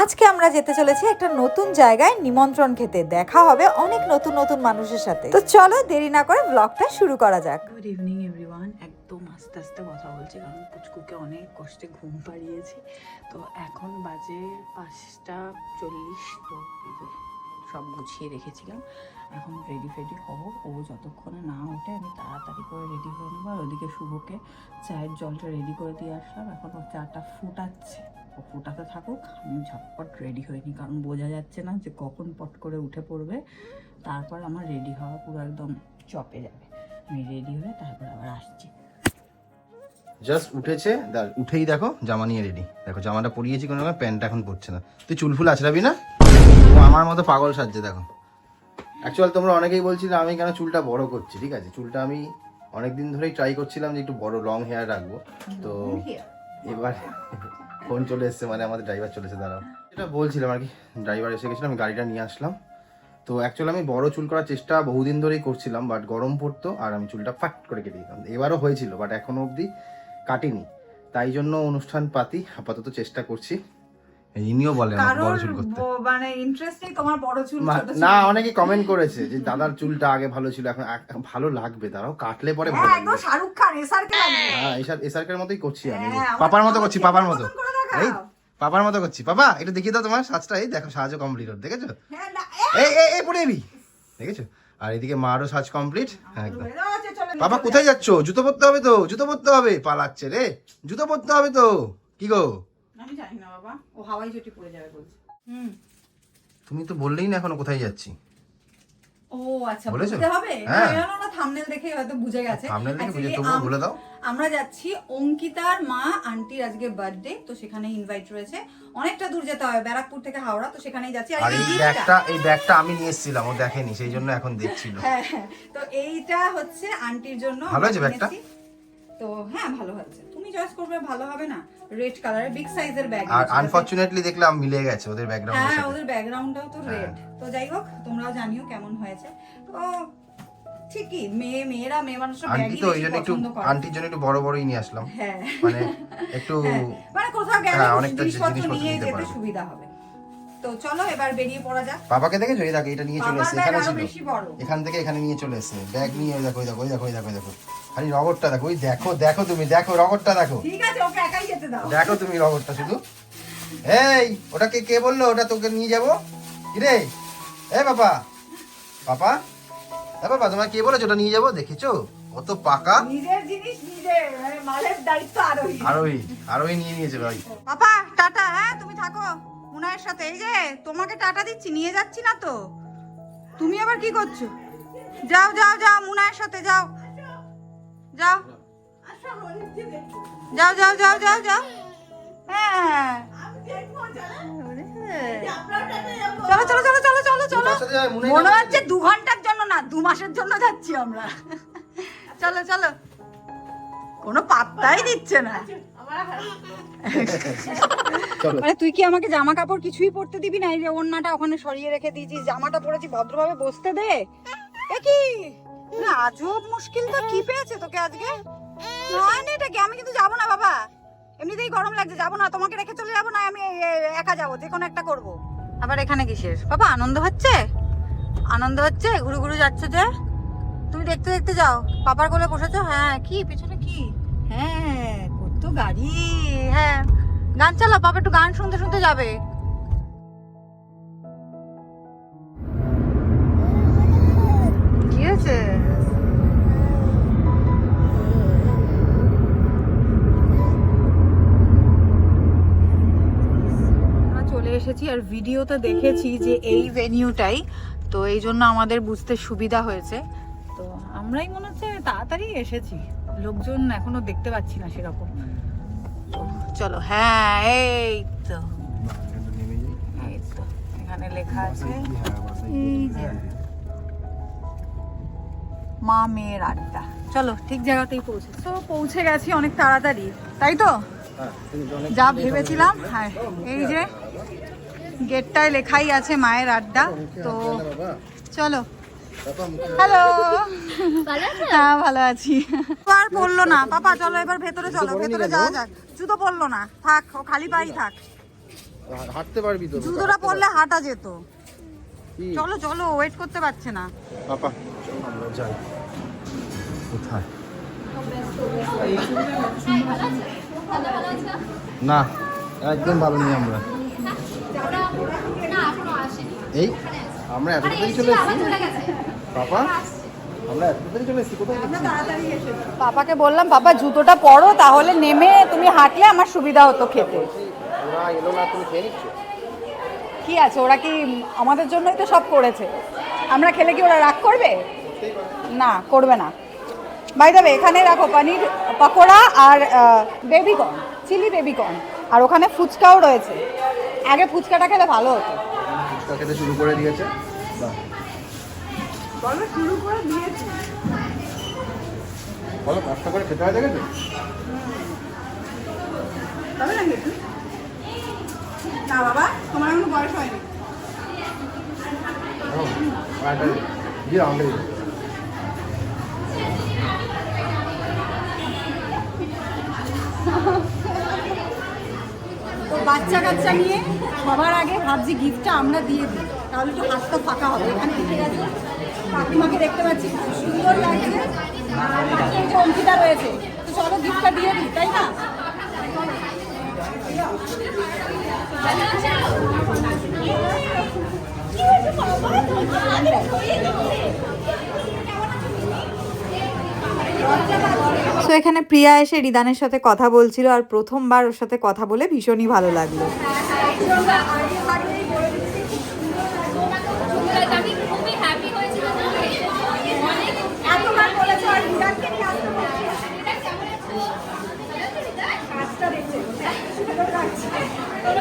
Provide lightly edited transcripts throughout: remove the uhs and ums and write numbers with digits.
আজকে আমরা যেতে চলেছি একটা নতুন জায়গায় নিমন্ত্রণ খেতে, দেখা হবে অনেক নতুন নতুন মানুষের সাথে। তো চলো দেরি না করে ব্লগটা শুরু করা যাক। Good evening everyone. একদম আস্তে আস্তে কথা বলছি কারণ পুচকুকে অনেক কষ্টে ঘুম পাড়িয়েছি। তো এখন বাজে 5:40। তো এই যে সব গুছিয়ে রেখেছিলাম, এখন রেডি ফেডি হবো। ও যতক্ষণে না ওঠে আমি তাড়াতাড়ি করে রেডি হয়ে নেবো। আর ওদিকে শুভকে চায়ের জলটা রেডি করে দিয়ে আসলাম, এখন ও চাটা ফুটাচ্ছে। ও ফুটাতে থাকুক, আমি ঝটপট রেডি হয়ে নিই, কারণ বোঝা যাচ্ছে না যে কখন পট করে উঠে পড়বে। তারপর আমার রেডি হওয়া পুরো একদম চপে যাবে। আমি রেডি হয়ে তারপর আবার আসছি। জাস্ট উঠেছে, উঠেই দেখো জামা নিয়ে রেডি। দেখো জামাটা পরিয়েছি কোনো রকম, প্যান্টটা এখন পরছে না। তুই চুল ফুল আছড়াবি না? ও আমার মতো পাগল সাজছে দেখো। অ্যাকচুয়াল তোমরা অনেকেই বলছিলে আমি কেন চুলটা বড় করছি। ঠিক আছে, চুলটা আমি অনেকদিন ধরেই ট্রাই করছিলাম যে একটু বড় লং হেয়ার রাখবো। তো এবার ফোন চলে এসছে, মানে আমাদের ড্রাইভার চলেছে। দাঁড়াও, যেটা বলছিলাম আর কি, ড্রাইভার এসে গেছিলাম, আমি গাড়িটা নিয়ে আসলাম। তো অ্যাকচুয়ালি আমি বড় চুল করার চেষ্টা বহুদিন ধরেই করছিলাম, বাট গরম পড়তো আর আমি চুলটা ফাট করে কেটে দিতাম। এবারও হয়েছিল, বাট এখনো অবধি কাটিনি। তাই জন্য অনুষ্ঠান পাতি আপাতত চেষ্টা করছি। ইনিও বলে বড় চুল করতে, মানে ইন্টারেস্ট নেই তোমার বড় চুল? না, অনেকে কমেন্ট করেছে যে দাদার চুলটা আগে ভালো ছিল, এখন ভালো লাগবে। দাঁড়াও, কাটলে পরে ভালো লাগবে। একদম শাহরুখ খান এসআরকে লাগবে। হ্যাঁ, এসআরকের মতোই করছি আমি, পাপার মতো করছি, পাপার মতো। এই পাপার মতো করছি। পাপা এটা দেখিয়ে দাও তোমার সাজটা। এই দেখো সাজও কমপ্লিট হল, দেখেছো? এই এই পড়ে এলি, দেখেছো? আর এদিকে মারও সাজ কমপ্লিট। হ্যাঁ একদম। পাপা কোথায় যাচ্ছ? জুতো পরতে হবে তো, জুতো পরতে হবে। পালাচ্ছে রে, জুতো পরতে হবে তো। কি গো? আমি জানি না বাবা, ও হাওয়াই চটি পড়ে যাবে বলছে। তুমি তো বললেই না এখনো কোথায় যাচ্ছি। ও আচ্ছা, বলতে হবে? না, থাম্বনেল দেখে হয়তো বুঝে গেছে। থাম্বনেল দেখে বুঝে, তবুও বলে দাও। আমরা যাচ্ছি অঙ্কিতার মা আন্টির আজকে বার্থডে, তো সেখানে ইনভাইট রয়েছে। অনেকটা দূর যেতে হবে, ব্যারাকপুর থেকে হাওড়া, তো সেখানেই যাচ্ছি। আর এই ব্যাগটা আমি নিয়ে এসেছিলাম, ও দেখেনি, সেই জন্য এখন দেখছিল। হ্যাঁ, তো এইটা হচ্ছে আন্টির জন্য। ভালো হয়েছে ব্যাগটা? তো হ্যাঁ ভালো হচ্ছে, তুমি চয়েস করবে, ভালো হবে না? রেড কালারের বিগ সাইজের ব্যাগ। আর আনফরচুনেটলি দেখলাম মিলে গেছে ওদের ব্যাকগ্রাউন্ডের সাথে। হ্যাঁ, ওদের ব্যাকগ্রাউন্ডটাও তো রেড। তো যাই হোক, তোমরাও জানিও কেমন হয়েছে। তো ঠিকই, মেয়েরা মেয়ে মানুষরা আন্টি তো ওই জন্য একটু, আন্টির জন্য একটু বড় বড়ই নিয়ে আসলাম। হ্যাঁ, মানে একটু মানে কোথাও গেলে অনেকটা জিনিসপত্র নিয়ে যেতে সুবিধা হবে। তো চলো এবার বেরিয়ে পড়া যাক। বাবাকে দেখেছো? এই দেখো, এটা নিয়ে চলে এসেছে, এখানে ছিল, বেশি বড়, এখান থেকে এখানে নিয়ে চলে এসেছে ব্যাগ নিয়ে। ওই দেখো, ওই দেখো, ওই দেখো, ওই দেখো, ওই দেখো, খালি রগরটা দেখো। ওই দেখো, দেখো তুমি, দেখো রগরটা দেখো। ঠিক আছে, ওকে একাই যেতে দাও। দেখো তুমি রগরটা শুধু। এই ওটাকে কে বললো ওটা তোকে নিয়ে যাবো? কি রে? এ বাবা, পাপা, এ বাবা, তোমার কে বলেছো ওটা নিয়ে যাবো? দেখেছো কত পাকা। নিজের জিনিস নিজের, মানে মালের দায়িত্ব আরোই নিয়ে নিয়েছে ভাই। পাপা টাটা। হ্যাঁ, তুমি থাকো মুনায়ের সাথে। এই যে তোমাকে টাটা দিচ্ছি, নিয়ে যাচ্ছি না তো। তুমি আবার কি করছো? যাও যাও যাও, মুনায়ের সাথে যাও, যাও যাও যাও যাও যাও যাও। হ্যাঁ, চলো চলো চলো চলো চলো চলো। মনে হচ্ছে 2 ঘন্টার জন্য না, 2 মাসের জন্য যাচ্ছি আমরা। চলো চলো, কোনো পাত্তাই দিচ্ছে না। মানে তুই কি আমাকে জামা কাপড় কিছুই পরতে দিবি না? এই যে ওড়নাটা ওখানে সরিয়ে রেখে দিয়েছিস, জামাটা পরেছি, ভদ্রভাবে বসতে দে। এ কি না, আজব মুশকিল তো। কি পেয়েছে তোকে আজকে? না এটা কি? আমি কিন্তু যাবো না বাবা, এমনিতেই গরম লাগছে, যাবো না। তোমাকে রেখে চলে যাবো না, আমি একা যাবো, যে কোনো একটা করবো। আবার এখানে কিসের বাবা? আনন্দ হচ্ছে, আনন্দ হচ্ছে, ঘুরু ঘুরু যাচ্ছে যে। তুমি দেখতে দেখতে যাও, পাপার কোলে বসেছো। হ্যাঁ, কি পিছনে কি? হ্যাঁ, কত গাড়ি। হ্যাঁ, গান চালাও, পাপা একটু গান শুনতে শুনতে যাবে। কি হয়েছে? আমরা চলে এসেছি, আর ভিডিওতে দেখেছি যে এই ভেনিউটাই, তো এই জন্য আমাদের বুঝতে সুবিধা হয়েছে। তো আমরাই মনে হচ্ছে তাড়াতাড়ি এসেছি, লোকজন এখনো দেখতে পাচ্ছি না সেরকম। চলো, হ্যাঁ এই তো, এই তো এখানে লেখা আছে, এই যে মা মেয়ের আড্ডা। চলো, ঠিক জায়গাতেই পৌঁছে গেছি অনেক তাড়াতাড়ি, তাই তো? যা ভেবেছিলাম। হ্যাঁ, এই যে গেটটায় লেখাই আছে মায়ের আড্ডা। তো চলো। হ্যালো, হ্যাঁ ভালো আছি। আর পড়লো না পাপা, চলো এবার ভেতরে চলো, ভেতরে যাওয়া যাক। জুতো পরলো না, থাক, ও খালি পাই থাক। হাঁটতে পারবি তো? জুতোটা পরলে হাঁটা যেত। কি? চলো চলো, ওয়েট করতে পারছে না। পাপা চলো আমরা যাই। কোথায়? না একদম ভালো নেই আমরা। এই আমরা এত তাড়াতাড়ি চলে এসেছি পাপা, আমরা এত তাড়াতাড়ি চলে এসেছি। কোথায় যাচ্ছি? পাপাকে বললাম পাপা জুতোটা পরো, তাহলে নেমে তুমি হাঁটলে আমার সুবিধা হতো খেতে। ওরা এলো না, তুমি খেয়ে নিচ্ছ? কি আছে, ওরা কি আমাদের জন্যই তো সব করেছে, আমরা খেলে কি ওরা রাগ করবে? না, করবে না। বাই দ্য ওয়ে, এখানে রাখো পনির পকোড়া আর বেবিকর্ন, চিলি বেবিকর্ন, আর ওখানে ফুচকাও রয়েছে। আগে ফুচকাটা খেলে ভালো হতো। ফুচকা খেতে শুরু করে দিয়েছে। বাহ। বলো শুরু করে দিয়েছি। বলো কষ্ট করে খেতে হয় দেখেছো? তবে না খেতে? না বাবা, তোমার এখনো বয়স হয়নি। দিয়ে আমাকে দিই। তো বাচ্চা কাচ্চা নিয়ে সবার আগে ভাবছি গিফটটা আমরা দিয়ে দিই, তাহলে একটু হাতটা ফাঁকা হবে। এখানে দেখে গেছে কাকিমাকে দেখতে পাচ্ছি, খুব সুন্দর লাগছে। আর পাশে এই যে অঙ্কিতা রয়েছে, তো চলো গিফটটা দিয়ে দিই, তাই না? সো এখানে প্রিয়া এসে রিদানের সাথে কথা বলছিল, আর প্রথমবার ওর সাথে কথা বলে ভীষণই ভালো লাগলো। আমি খুবই হ্যাপি হয়েছিলাম। এতবার বলেছো আর রিদানকে নিয়ে আসতে বলছি।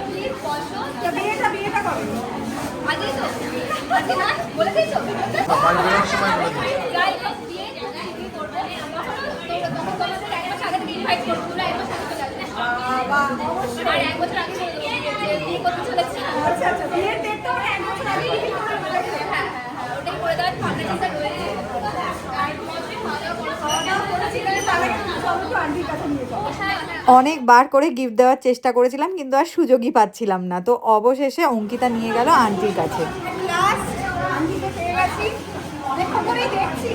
প্লিজ বসো। বিয়েটা কবে? আজই তো, আজকে না বলে দিয়েছো? সময় করে দিই। যাই হোক, বিয়ে করবো তখন তোমাদের এক মাস আগে থেকে ইনভাইট করবো, পুরো এক মাস আগে চলে আসবে। আর এক বছর আগে বলে দেবো যে বিয়ে করতে চলেছি। আচ্ছা আচ্ছা, বিয়ের ডেট তো এক বছর আগে। হ্যাঁ, ওটাই করে দেওয়ার ফাংশনটা রয়েছে। আর খাওয়া দাওয়া করেছি, তাহলে চলো তো আন্টির কাছে নিয়ে যাও। অনেকবার করে গিফট দেওয়ার চেষ্টা করেছিলাম, কিন্তু আর সুযোগই পাচ্ছিলাম না। তো অবশেষে অঙ্কিতা নিয়ে গেল আন্টির কাছে। লাস্ট আন্টিকে পেয়ে গেছি, অনেকক্ষণ ধরেই দেখছি।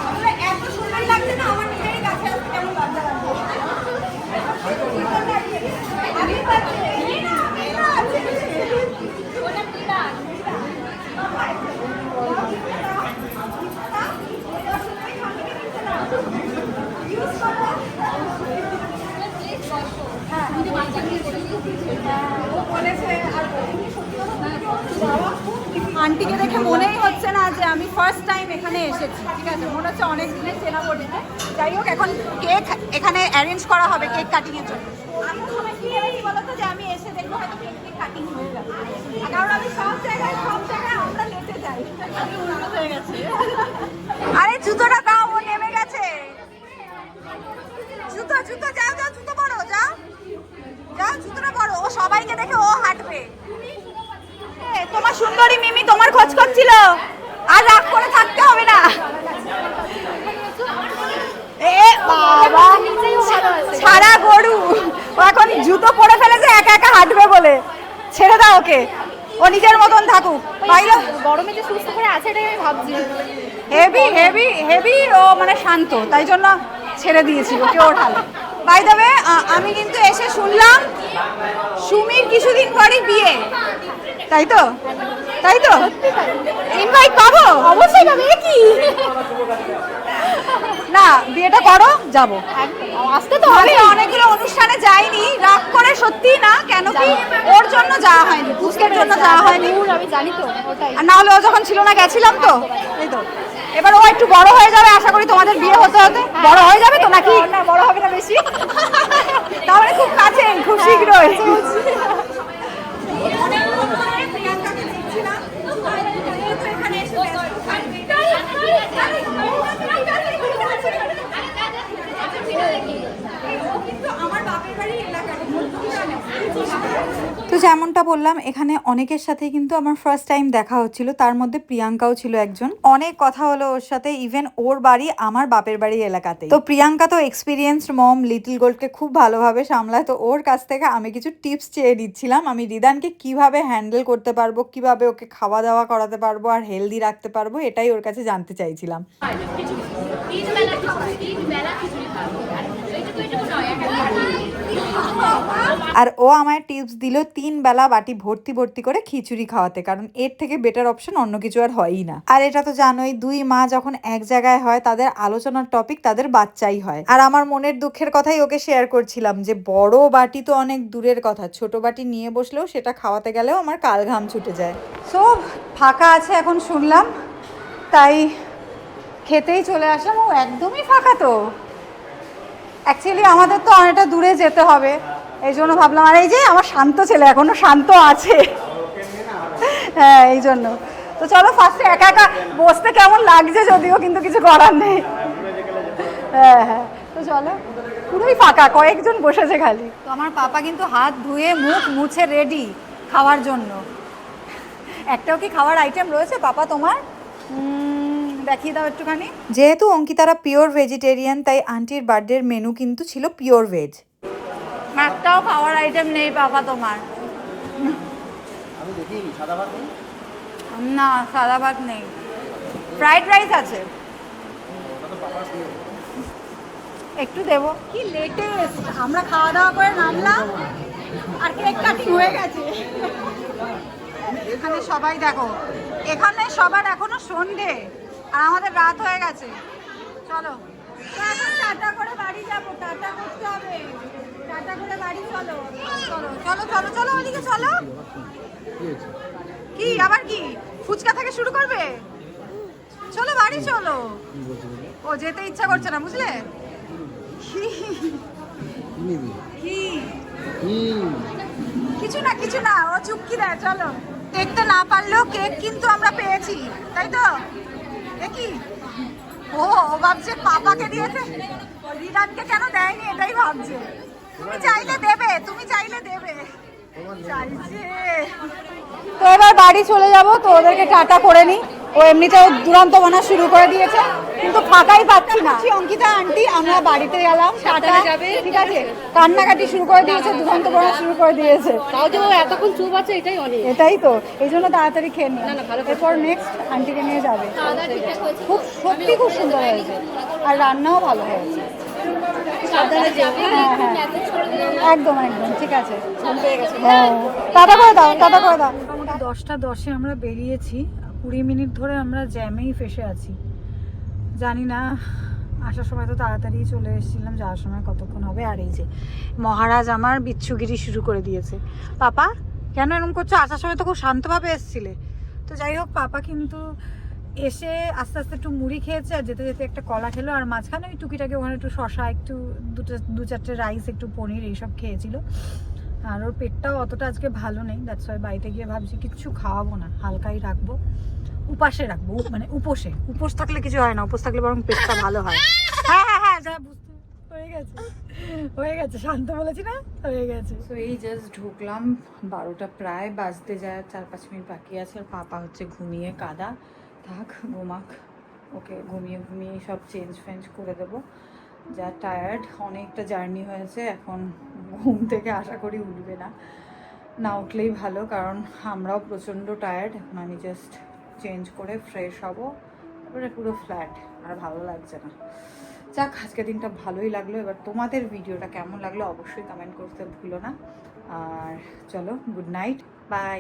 আসলে এত সুন্দর লাগছে না, আমার নিজেরই কাছে আসতে কেমন লজ্জা লাগছে। আমি পাচ্ছি ওটা পিলার। প্লিজ বসো। তুমি বাচ্চা নিয়ে বলে আন্টিকে দেখে মনেই হচ্ছে না যে আমি ফার্স্ট টাইম এখানে এসেছি। ঠিক আছে, মনে হচ্ছে অনেক দিনের চেনা পরিচয়। যাই হোক, এখন কেক এখানে অ্যারেঞ্জ করা হবে কেক কাটিং এর জন্য। আমি সময় কি ভেবেছি বলতো যে আমি এসে দেখবো হয়তো কেক কাটিং হয়ে যাবে, কারণ আমি সব জায়গায় আমরা লেটে যাই। আমি উন্নত হয়ে গেছে। আরে জুতোটা দাও, ও নেমে গেছে। জুতো জুতো যাও যাও, জুতো পরো, যাও যাও, জুতোটা পরো। ও সবাইকে দেখে ও হাঁটবে। তোমার সুন্দরী মিমি তোমার খোঁজ করছিল, আর রাগ করে থাকতে হবে না। এ বাবা, সারা গরু ও এখন জুতো পরে ফেলেছে একা একা হাঁটবে বলে। ছেড়ে দাও ওকে, ও নিজের মতন থাকুক। বাইরে গরমে যে সুস্থ করে আছে এটাই আমি ভাবছি। হেভি হেভি হেভি, ও মানে শান্ত, তাই জন্য ছেড়ে দিয়েছি ওকে ওঠালে। বাই দ্য ওয়ে, আমি কিন্তু এসে শুনলাম সুমির কিছুদিন পরই বিয়ে, তাই তো? তাই তো? ইনভাইট পাবো? অবশ্যই পাবে। কি না, বিয়েটা করো, যাবো। আসতে তো আমি অনেকগুলো অনুষ্ঠানে যাইনি, রাগ করে সত্যি না, কেন কি ওর জন্য যাওয়া হয়নি, পুষ্কের জন্য যাওয়া হয়নি। আমি জানি তো ওটাই। আর না হলে ও যখন ছিল না গেছিলাম তো। এই তো এবার ও একটু বড় হয়ে যাবে, আশা করি তোমাদের বিয়ে হতে হতে বড় হয়ে যাবে তো, নাকি? না, বড় হবে না বেশি, তাহলে খুব কাছে, খুব শীঘ্রই। তো যেমনটা বললাম এখানে অনেকের সাথেই কিন্তু আমার ফার্স্ট টাইম দেখা হচ্ছিল, তার মধ্যে প্রিয়াঙ্কাও ছিল একজন। অনেক কথা হলো ওর সাথে, ইভেন ওর বাড়ি আমার বাপের বাড়ি এলাকাতে। তো প্রিয়াঙ্কা তো এক্সপিরিয়েন্সড মম, লিটল গোল্ডকে খুব ভালোভাবে সামলায়। তো ওর কাছ থেকে আমি কিছু টিপস চেয়ে দিচ্ছিলাম, আমি রিদানকে কিভাবে হ্যান্ডেল করতে পারবো, কিভাবে ওকে খাওয়া দাওয়া করাতে পারবো আর হেলদি রাখতে পারবো, এটাই ওর কাছে জানতে চাইছিলাম। আর ও আমায় টিপস দিল 3 বেলা বাটি ভর্তি ভর্তি করে খিচুড়ি খাওয়াতে, কারণ এর থেকে বেটার অপশন অন্য কিছু আর হয়ই না। আর এটা তো জানোই, 2 মা যখন এক জায়গায় হয় তাদের আলোচনার টপিক তাদের বাচ্চাই হয়। আর আমার মনের দুঃখের কথাই ওকে শেয়ার করছিলাম যে বড় বাটি তো অনেক দূরের কথা, ছোট বাটি নিয়ে বসলেও সেটা খাওয়াতে গেলেও আমার কাল ঘাম ছুটে যায়। সব ফাঁকা আছে এখন শুনলাম, তাই খেতেই চলে আসলাম। ও একদমই ফাঁকা তো, অ্যাকচুয়ালি আমাদের তো অনেকটা দূরে যেতে হবে, এই জন্য ভাবলাম। আর এই যে আমার শান্ত ছেলে এখনো শান্ত আছে, হ্যাঁ এই জন্য। তো চলো ফার্স্টে একা একা বসতে কেমন লাগছে যদিও, কিন্তু কিছু করার নেই। হ্যাঁ হ্যাঁ, তো চলো। পুরোই ফাঁকা, কয়েকজন বসেছে খালি। তো আমার পাপা কিন্তু হাত ধুয়ে মুখ মুছে রেডি খাওয়ার জন্য। একটাও কি খাওয়ার আইটেম রয়েছে পাপা তোমার? দেখিয়ে দাও একটুখানি। যেহেতু অঙ্কিতারা পিওর ভেজিটেরিয়ান, তাই আন্টির বার্থডের মেনু কিন্তু ছিল পিওর ভেজ। একটাও খাওয়ার আইটেম নেই পাপা তোমার? আমি দেখিনি, সাদা ভাত নেই? না, সাদা ভাত নেই, ফ্রাইড রাইস আছে। একটু দেবো। কি লেটেস্ট, আমরা খাওয়া দাওয়া করে নামলাম আর কেক কাটিং হয়ে গেছে। এখানে সবাই দেখো, এখানে সবার এখনো সন্ধে আর আমাদের রাত হয়ে গেছে। চলো এখন টাটা করে বাড়ি যাবো, টাটা করতে হবে, টাটা করে বাড়ি চলো। চলো চলো চলো চলো ওদিকে চলো। কি আবার কি ফুচকা থেকে শুরু করবে? চলো বাড়ি চলো। ও যেতে ইচ্ছা করছে না বুঝলে? কি কিছু না কিছু না, ও চুপকি দেয়। চলো, দেখতে না পারলেও কেক কিন্তু আমরা পেয়েছি, তাই তো? দেখি ও ভাবছে পাপাকে দিয়েছে, রিদানকে কেন দেয়নি এটাই ভাবছে। তুমি চাইলে দেবে, তুমি চাইলে দেবে, চাইছে। তো এবার বাড়ি চলে যাব, তো ওদেরকে টাটা করে নি। ও এমনিতেও দুরন্ত বানা শুরু করে দিয়েছে, কিন্তু ফাঁকাই পাচ্ছি না। অঙ্কিতা আন্টি আমরা বাড়িতে গেলাম, টাটা, ঠিক আছে। কান্নাকাটি শুরু করে দিয়েছে, দুরন্ত বানা শুরু করে দিয়েছে। তাও যে ও এতক্ষণ চুপ আছে এটাই অনেক। এটাই তো, এই জন্য তাড়াতাড়ি খেয়ে নিই। এরপর নেক্সট আন্টিকে নিয়ে যাবে। খুব সত্যি খুব সুন্দর হয়েছে, আর রান্নাও ভালো হয়েছে। হ্যাঁ হ্যাঁ একদম একদম ঠিক আছে। হ্যাঁ টাটা করে দাও, টাটা করে দাও। মোটামুটি 10টা 10-এ আমরা বেরিয়েছি, 20 মিনিট ধরে আমরা জ্যামেই ফেসে আছি। জানি না, আসার সময় তো তাড়াতাড়ি চলে এসেছিলাম, যাওয়ার সময় কতক্ষণ হবে। আর এই যে মহারাজ আমার বিচ্ছুগিরি শুরু করে দিয়েছে। পাপা কেন এরকম করছো? আসার সময় তো খুব শান্তভাবে এসেছিলে। তো যাই হোক, পাপা কিন্তু এসে আস্তে আস্তে একটু মুড়ি খেয়েছে, আর যেতে যেতে একটা কলা খেলো, আর মাঝখানে ওই টুকিটাকে ওখানে একটু শশা, একটু 2-4টে রাইস, একটু পনির এইসব খেয়েছিল। আর ওর পেটটাও অতটা আজকে ভালো নেই, দ্যাটস ওয়াই বাড়িতে গিয়ে ভাবছি কিচ্ছু খাওয়াবো না, হালকাই রাখবো, উপাসে রাখবো। মানে উপোস থাকলে কিছু হয় না, উপোস থাকলে বরং পেটটা ভালো হয়। হ্যাঁ হ্যাঁ হ্যাঁ, যা বুঝতে হয়ে গেছে, শান্ত বলেছি না, হয়ে গেছে। তো এই জাস্ট ঢুকলাম, 12টা প্রায় বাজতে যায়, 4-5 মিনিট বাকি আছে। আর পাপা হচ্ছে ঘুমিয়ে কাদা, থাক ঘুমাক, ওকে ঘুমিয়ে ঘুমিয়ে সব চেঞ্জ ফেঞ্জ করে দেবো। যা টায়ার্ড, অনেকটা জার্নি হয়েছে, এখন ঘুম থেকে আশা করি উঠবে না, না উঠলেই ভালো, কারণ আমরাও প্রচণ্ড টায়ার্ড। এখন আমি জাস্ট চেঞ্জ করে ফ্রেশ হব, তারপরে পুরো ফ্ল্যাট, আর ভালো লাগছে না। যাক, আজকের দিনটা ভালোই লাগলো। এবার তোমাদের ভিডিওটা কেমন লাগলো অবশ্যই কমেন্ট করতে ভুলো না। আর চলো, গুড নাইট, বাই।